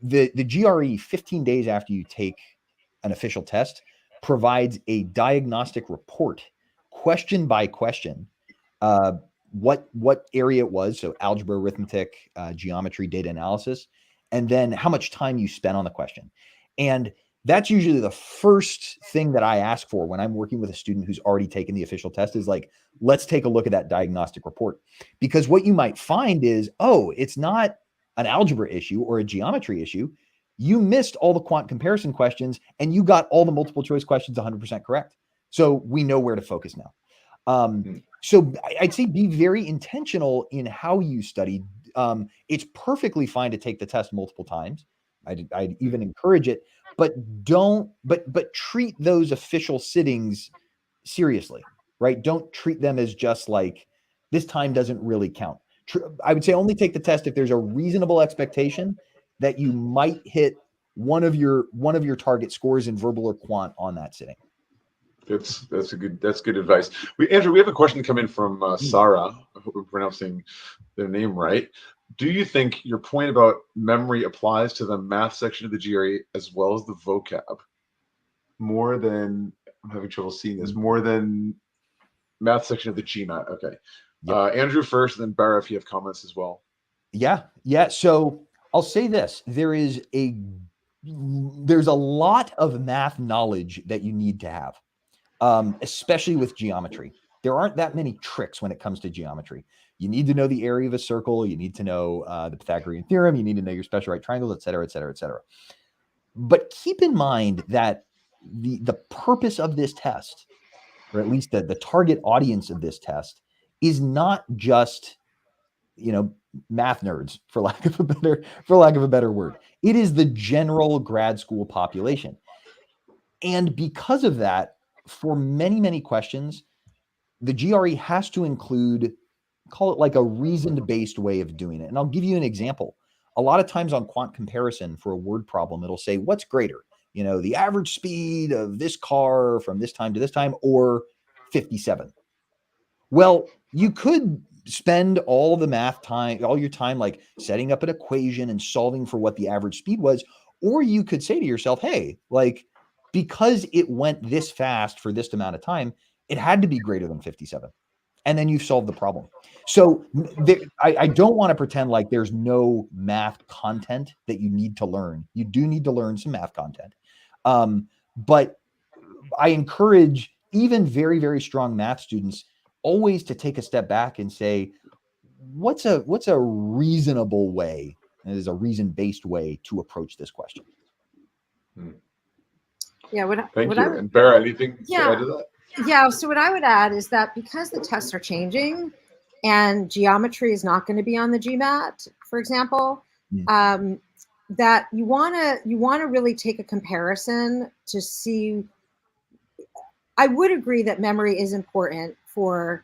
the GRE 15 days after you take an official test provides a diagnostic report, question by question, what area it was, so algebra, arithmetic, geometry, data analysis, and then how much time you spent on the question. And that's usually the first thing that I ask for when I'm working with a student who's already taken the official test, is like, let's take a look at that diagnostic report. Because what you might find is, it's not an algebra issue or a geometry issue. You missed all the quant comparison questions and you got all the multiple choice questions 100% correct. So we know where to focus now. So I'd say be very intentional in how you study. It's perfectly fine to take the test multiple times. I'd even encourage it, but treat those official sittings seriously, right? Don't treat them as just like this time doesn't really count. I would say only take the test if there's a reasonable expectation that you might hit one of your target scores in verbal or quant on that sitting. That's good advice. Andrew, we have a question come in from Sarah. I hope we're pronouncing their name right. Do you think your point about memory applies to the math section of the GRE as well as the vocab? More than, I'm having trouble seeing this, more than math section of the GMAT. Okay. Yep. Andrew first, and then Bara, if you have comments as well. Yeah. So I'll say this: there's a lot of math knowledge that you need to have, especially with geometry. There aren't that many tricks when it comes to geometry. You need to know the area of a circle. You need to know the Pythagorean theorem. You need to know your special right triangles, et cetera, et cetera, et cetera. But keep in mind that the purpose of this test, or at least the target audience of this test, is not just, math nerds, for lack of a better word. It is the general grad school population. And because of that, for many, many questions, the GRE has to include, call it like a reasoned-based way of doing it. And I'll give you an example. A lot of times on quant comparison for a word problem, it'll say, what's greater? The average speed of this car from this time to this time, or 57. Well, you could spend all your time like setting up an equation and solving for what the average speed was. Or you could say to yourself, hey, like, because it went this fast for this amount of time, it had to be greater than 57. And then you've solved the problem. So I don't want to pretend like there's no math content that you need to learn. You do need to learn some math content. But I encourage even very, very strong math students always to take a step back and say, what's a reasonable way, and it is a reason-based way to approach this question. Yeah. Thank you. And Bara, anything to add to that? Yeah. So what I would add is that because the tests are changing and geometry is not going to be on the GMAT, for example, that you want to really take a comparison to see. I would agree that memory is important for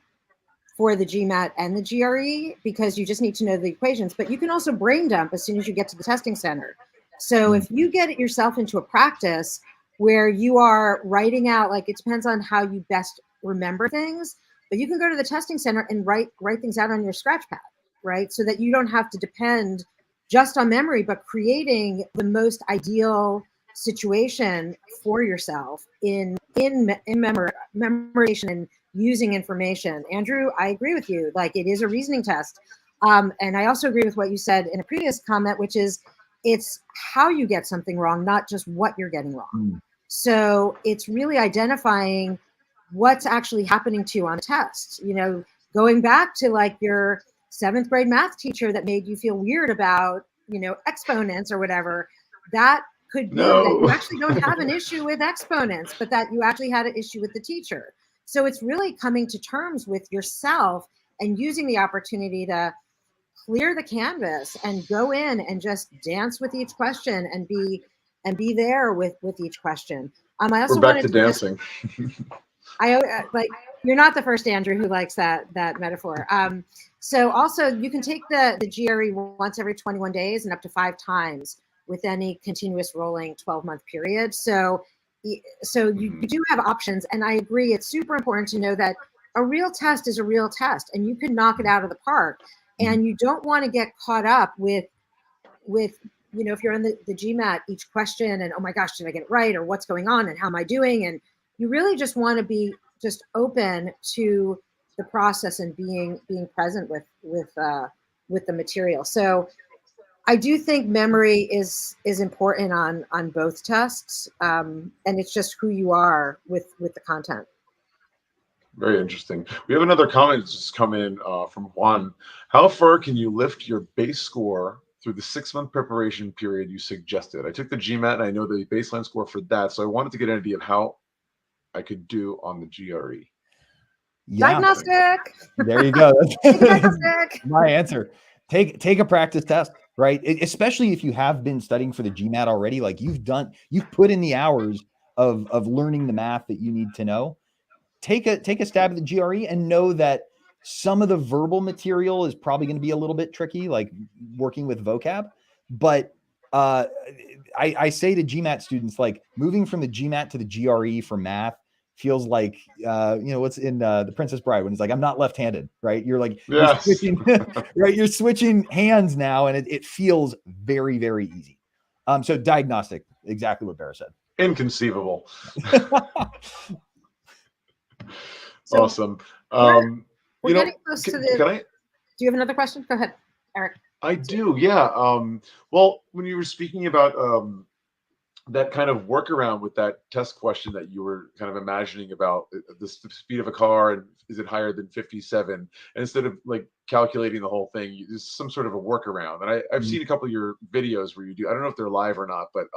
the GMAT and the GRE because you just need to know the equations, but you can also brain dump as soon as you get to the testing center. So if you get yourself into a practice where you are writing out, like, it depends on how you best remember things, but you can go to the testing center and write things out on your scratch pad, right? So that you don't have to depend just on memory, but creating the most ideal situation for yourself in memorization and using information. Andrew, I agree with you. Like, it is a reasoning test. And I also agree with what you said in a previous comment, which is it's how you get something wrong, not just what you're getting wrong. So it's really identifying what's actually happening to you on a test. Going back to like your 7th grade math teacher that made you feel weird about, exponents or whatever, that could be that you actually don't have an issue with exponents, but that you actually had an issue with the teacher. So it's really coming to terms with yourself and using the opportunity to clear the canvas and go in and just dance with each question and be there with each question. I also We're back to dancing. You're not the first Andrew who likes that metaphor. So also you can take the GRE once every 21 days and up to 5 times with any continuous rolling 12-month period. So you do have options. And I agree, it's super important to know that a real test is a real test and you can knock it out of the park. And you don't want to get caught up with if you're on the GMAT, each question and, oh my gosh, did I get it right? Or what's going on and how am I doing? And you really just want to be just open to the process and being present with the material. So I do think memory is important on both tests, and it's just who you are with the content. Very interesting. We have another comment that's just come in from Juan. How far can you lift your base score through the 6-month preparation period you suggested? I took the GMAT and I know the baseline score for that, so I wanted to get an idea of how I could do on the GRE. Yeah. Diagnostic. There you go. That's Diagnostic. my answer. Take a practice test, right? Especially if you have been studying for the GMAT already, like you've put in the hours of learning the math that you need to know. Take a stab at the GRE and know that some of the verbal material is probably going to be a little bit tricky, like working with vocab. But I say to GMAT students, like moving from the GMAT to the GRE for math feels like what's in The Princess Bride when it's like, I'm not left-handed, right? You're like, Yes. you're switching, right? You're switching hands now, and it feels very, very easy. So diagnostic, exactly what Bara said. Inconceivable. So awesome. we're getting close to the. Can I? Do you have another question? Go ahead, Eric. I do, yeah. Well, when you were speaking about that kind of workaround with that test question that you were kind of imagining about the speed of a car and is it higher than 57, and instead of like calculating the whole thing, there's some sort of a workaround. And I've seen a couple of your videos where you do, I don't know if they're live or not, but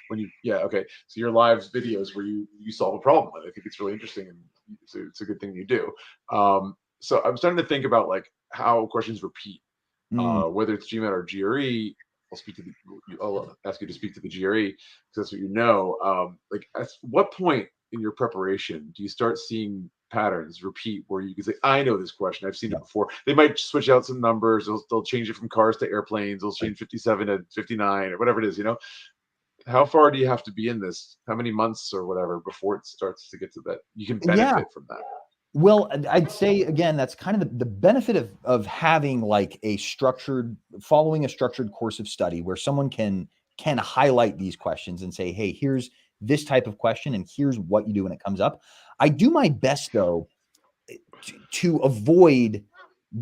when you, okay, so your live videos where you solve a problem, and I think it's really interesting, and it's a good thing you do. So I'm starting to think about like how questions repeat, whether it's GMAT or GRE. I'll ask you to speak to the GRE because that's what you know. Like, at what point in your preparation do you start seeing patterns repeat where you can say, I know this question, I've seen it before? They might switch out some numbers, they'll change it from cars to airplanes, they'll change 57 to 59 or whatever it is, How far do you have to be in this? How many months or whatever before it starts to get to that you can benefit from that? Well, I'd say, again, that's kind of the benefit of having like following a structured course of study where someone can highlight these questions and say, hey, here's this type of question and here's what you do when it comes up. I do my best, though, to avoid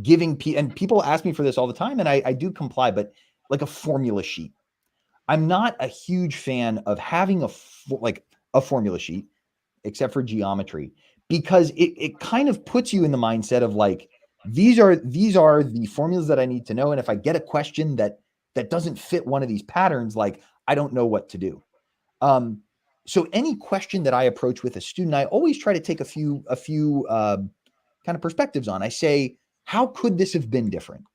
giving and people ask me for this all the time, and I do comply, but like a formula sheet. I'm not a huge fan of having a formula sheet, except for geometry, because it kind of puts you in the mindset of like, these are the formulas that I need to know. And if I get a question that doesn't fit one of these patterns, like, I don't know what to do. So any question that I approach with a student, I always try to take a few kind of perspectives on. I say, how could this have been different,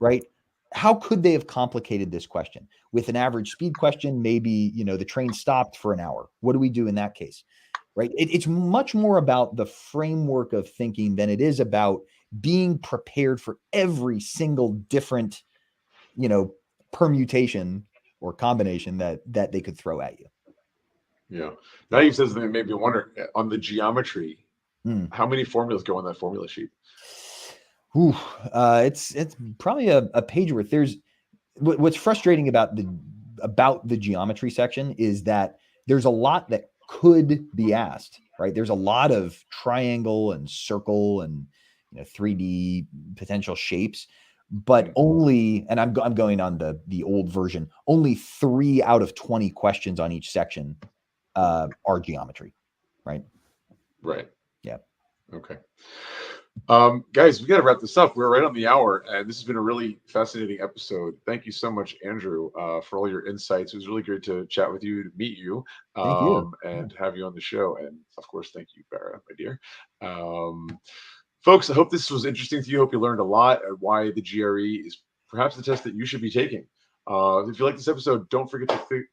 right? How could they have complicated this question? With an average speed question, maybe, the train stopped for an hour. What do we do in that case? Right? It's much more about the framework of thinking than it is about being prepared for every single different, permutation or combination that they could throw at you. Yeah. Now you've said something that made me wonder, on the geometry, how many formulas go on that formula sheet? It's probably a page worth. There's what's frustrating about the geometry section is that there's a lot that could be asked, right? There's a lot of triangle and circle and 3D potential shapes, but only, and I'm going on the old version, only 3 out of 20 questions on each section are geometry, right? Right. Yeah. Okay. Guys, we got to wrap this up. We're right on the hour, and this has been a really fascinating episode. Thank you so much, Andrew, for all your insights. It was really great to chat with you, to meet you, thank you, and have you on the show. And of course, thank you, Bara, my dear. Folks, I hope this was interesting to you. I hope you learned a lot and why the GRE is perhaps the test that you should be taking. If you like this episode, don't forget to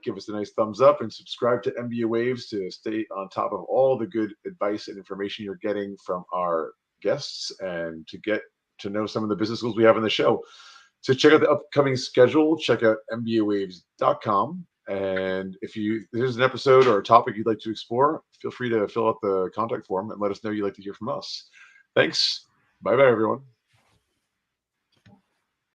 give us a nice thumbs up, and subscribe to MBA Waves to stay on top of all the good advice and information you're getting from our guests, and to get to know some of the business schools we have on the show. To check out the upcoming schedule, check out mbawaves.com. And if there's an episode or a topic you'd like to explore, feel free to fill out the contact form and let us know you'd like to hear from us. Thanks. Bye-bye, everyone.